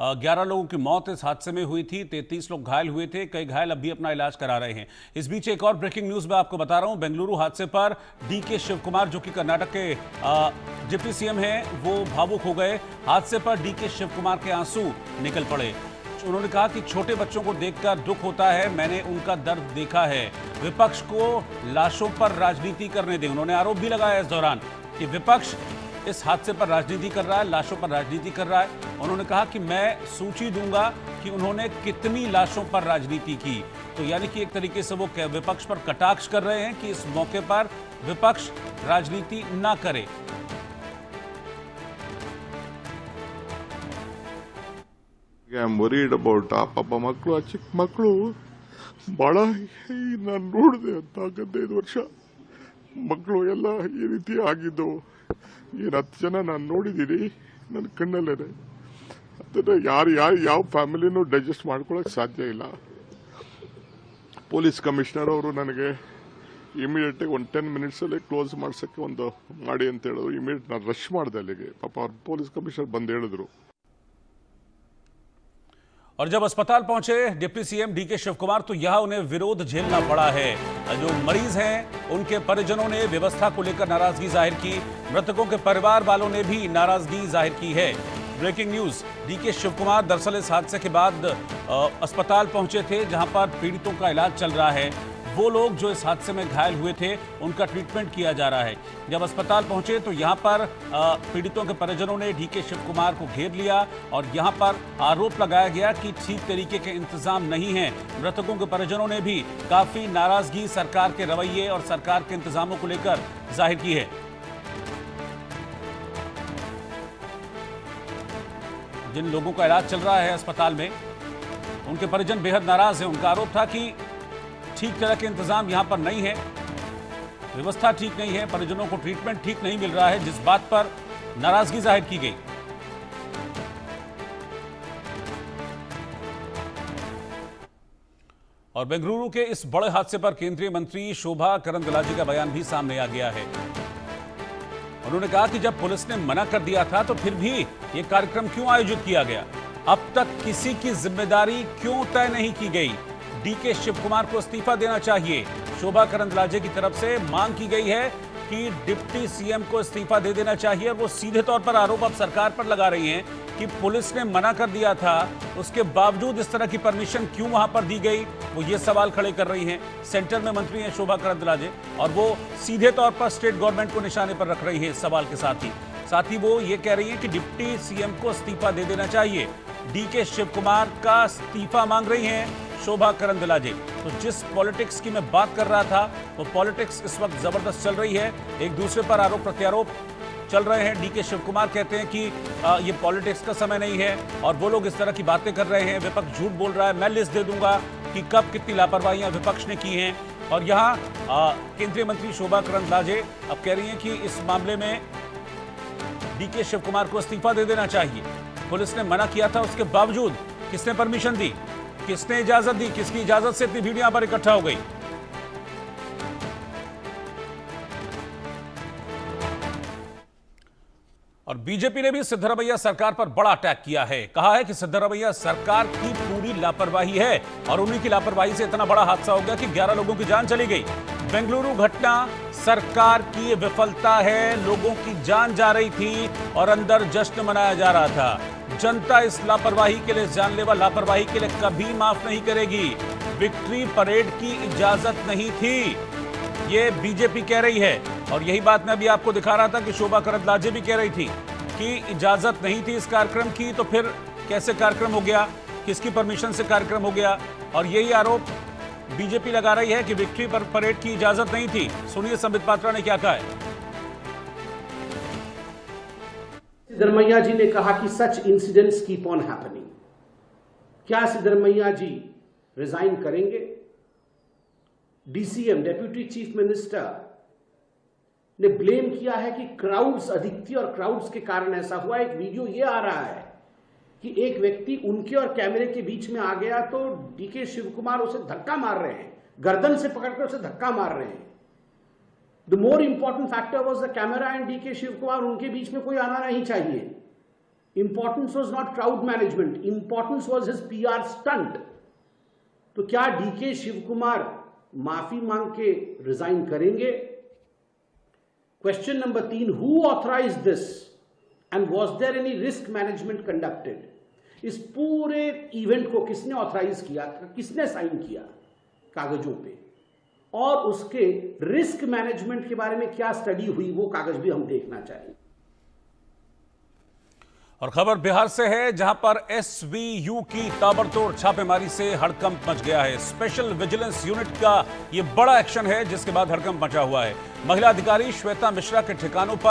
11 लोगों की मौत इस हादसे में हुई थी, 33 लोग घायल हुए थे, कई घायल अभी अपना इलाज करा रहे हैं। इस बीच एक और ब्रेकिंग न्यूज मैं आपको बता रहा हूं। बेंगलुरु हादसे पर डीके शिवकुमार, जो कि कर्नाटक के डिप्टी सीएम हैं, वो भावुक हो गए। हादसे पर डीके शिवकुमार के आंसू निकल पड़े। उन्होंने कहा कि छोटे बच्चों को देखकर दुख होता है, मैंने उनका दर्द देखा है। विपक्ष को लाशों पर राजनीति करने दें। उन्होंने आरोप भी लगाया इस दौरान कि विपक्ष इस हादसे पर राजनीति कर रहा है, लाशों पर राजनीति कर रहा है। उन्होंने कहा कि मैं सूची दूंगा कि उन्होंने कितनी लाशों पर राजनीति की। तो यानी कि एक तरीके से वो विपक्ष पर कटाक्ष कर रहे हैं कि इस मौके पर विपक्ष राजनीति ना करे। ಐ ಆಮ್ ವರಿಡ್ ಅಬೌಟ್ ಆ ಪಾಪ ಮಕ್ಕಳು, ಆ ಚಿಕ್ಕ ಮಕ್ಕಳು ಭಾಳ ನಾನು ನೋಡಿದೆ ಅಂತ 15 ವರ್ಷ ಮಕ್ಕಳು ಎಲ್ಲ ಈ ರೀತಿ ಆಗಿದ್ದು. ಏನು 10 ಜನ ನಾನು ನೋಡಿದ್ದೀನಿ ನನ್ನ ಕಣ್ಣಲ್ಲೇ. ಅದನ್ನು ಯಾವ ಫ್ಯಾಮಿಲಿನೂ ಡೈಜೆಸ್ಟ್ ಮಾಡ್ಕೊಳ್ಳೋಕೆ ಸಾಧ್ಯ ಇಲ್ಲ. ಪೊಲೀಸ್ ಕಮಿಷನರ್ ಅವರು ನನಗೆ ಇಮಿಡಿಯೇಟಾಗಿ ಒಂದು 10 ಮಿನಿಟ್ಸಲ್ಲೇ ಕ್ಲೋಸ್ ಮಾಡ್ಸೋಕ್ಕೆ ಒಂದು ಮಾಡಿ ಅಂತ ಹೇಳಿದ್ರು. ಇಮಿಡಿಯೇಟ್ ನಾನು ರಶ್ ಮಾಡಿದೆ ಅಲ್ಲಿಗೆ. ಪಾಪ ಅವ್ರು ಪೊಲೀಸ್ ಕಮಿಷನರ್ ಬಂದು ಹೇಳಿದ್ರು. और जब अस्पताल पहुंचे डिप्टी सीएम डीके शिवकुमार, तो यहां उन्हें विरोध झेलना पड़ा है। जो मरीज हैं उनके परिजनों ने व्यवस्था को लेकर नाराजगी जाहिर की। मृतकों के परिवार वालों ने भी नाराजगी जाहिर की है। ब्रेकिंग न्यूज, डीके शिवकुमार दरअसल इस हादसे के बाद अस्पताल पहुंचे थे, जहां पर पीड़ितों का इलाज चल रहा है। वो लोग जो इस हादसे में घायल हुए थे उनका ट्रीटमेंट किया जा रहा है। जब अस्पताल पहुंचे तो यहां पर पीड़ितों के परिजनों ने डीके शिवकुमार को घेर लिया और यहां पर आरोप लगाया गया कि ठीक तरीके के इंतजाम नहीं है। मृतकों के परिजनों ने भी काफी नाराजगी सरकार के रवैये और सरकार के इंतजामों को लेकर जाहिर की है। जिन लोगों का इलाज चल रहा है अस्पताल में, उनके परिजन बेहद नाराज हैं। उनका आरोप था कि ठीक तरह के इंतजाम यहां पर नहीं है, व्यवस्था ठीक नहीं है, परिजनों को ट्रीटमेंट ठीक नहीं मिल रहा है, जिस बात पर नाराजगी जाहिर की गई। और बेंगलुरु के इस बड़े हादसे पर केंद्रीय मंत्री शोभा करंदलाजे का बयान भी सामने आ गया है। उन्होंने कहा कि जब पुलिस ने मना कर दिया था तो फिर भी यह कार्यक्रम क्यों आयोजित किया गया, अब तक किसी की जिम्मेदारी क्यों तय नहीं की गई। डीके शिवकुमार को इस्तीफा देना चाहिए। शोभा करंदलाजे की तरफ से मांग की गई है कि डिप्टी सीएम को इस्तीफा दे देना चाहिए। और वो सीधे तौर पर आरोप अब सरकार पर लगा रही हैं कि पुलिस ने मना कर दिया था, उसके बावजूद इस तरह की परमिशन क्यों वहां पर दी गई, वो ये सवाल खड़े कर रही हैं। सेंटर में मंत्री हैं शोभा करंदलाजे, और वो सीधे तौर पर स्टेट गवर्नमेंट को निशाने पर रख रही है इस सवाल के साथ ही वो ये कह रही है कि डिप्टी सीएम को इस्तीफा दे देना चाहिए। डीके शिवकुमार का इस्तीफा मांग रही हैं शोभा करंदलाजे। तो जिस पॉलिटिक्स की मैं बात कर रहा था, वो पॉलिटिक्स इस वक्त जबरदस्त चल रही है। एक दूसरे पर आरोप प्रत्यारोप चल रहे हैं। डीके शिवकुमार कहते हैं कि ये पॉलिटिक्स का समय नहीं है, और वो लोग इस तरह की बातें कर रहे हैं। विपक्ष झूठ बोल रहा है, मैं लिस्ट दे दूंगा कि कब कितनी लापरवाहियां विपक्ष ने की हैं। और यहाँ केंद्रीय मंत्री शोभा करंदलाजे अब कह रही हैं कि इस मामले में डीके शिवकुमार को इस्तीफा दे देना चाहिए। पुलिस ने मना किया था, उसके बावजूद किसने परमिशन दी, किसने इजाजत दी, किसकी इजाजत से इतनी भीड़ यहां पर इकट्ठा हो गई। और बीजेपी ने भी सिद्धरमैया सरकार पर बड़ा अटैक किया है। कहा है कि सिद्धरमैया सरकार की पूरी लापरवाही है, और उन्हीं की लापरवाही से इतना बड़ा हादसा हो गया कि 11 लोगों की जान चली गई। बेंगलुरु घटना सरकार की विफलता है। लोगों की जान जा रही थी और अंदर जश्न मनाया जा रहा था। जनता इस लापरवाही के लिए, जानलेवा लापरवाही के लिए कभी माफ नहीं करेगी। विक्ट्री परेड की इजाजत नहीं थी, ये बीजेपी कह रही है। और यही बात मैं भी आपको दिखा रहा था कि शोभा करंदलाजे भी कह रही थी कि इजाजत नहीं थी इस कार्यक्रम की, तो फिर कैसे कार्यक्रम हो गया, किसकी परमिशन से कार्यक्रम हो गया। और यही आरोप बीजेपी लगा रही है कि विक्ट्री परेड की इजाजत नहीं थी। सुनिए संबित पात्रा ने क्या कहा है। सिद्धरमैया जी ने कहा कि such incidents keep on happening. क्या सिद्धरमैया जी रिजाइन करेंगे? डीसीएम, डेप्यूटी चीफ मिनिस्टर, ने ब्लेम किया है कि क्राउड्स अधिक थी और क्राउड्स के कारण ऐसा हुआ। एक वीडियो ये आ रहा है कि एक व्यक्ति उनके और कैमरे के बीच में आ गया, तो डीके शिवकुमार उसे धक्का मार रहे हैं, गर्दन से पकड़कर उसे धक्का मार रहे हैं। The more important factor was the camera and DK Shivakumar, उनके बीच में कोई आना नहीं चाहिए। Importance was not crowd management, importance was his PR stunt. तो क्या DK शिव कुमार माफी मांग के रिजाइन करेंगे? Question number 3, who authorise this and was there any risk management conducted? इस पूरे इवेंट को किसने ऑथराइज किया, किसने साइन किया कागजों पे, और उसके रिस्क मैनेजमेंट के बारे में क्या स्टडी हुई, वो कागज भी हम देखना चाहेंगे। और खबर बिहार से है, जहां पर SVU की ताबड़तोड़ छापेमारी से हड़कंप मच गया है। स्पेशल विजिलेंस यूनिट का यह बड़ा एक्शन है, जिसके बाद हड़कंप मचा हुआ है। महिला अधिकारी श्वेता मिश्रा के ठिकानों पर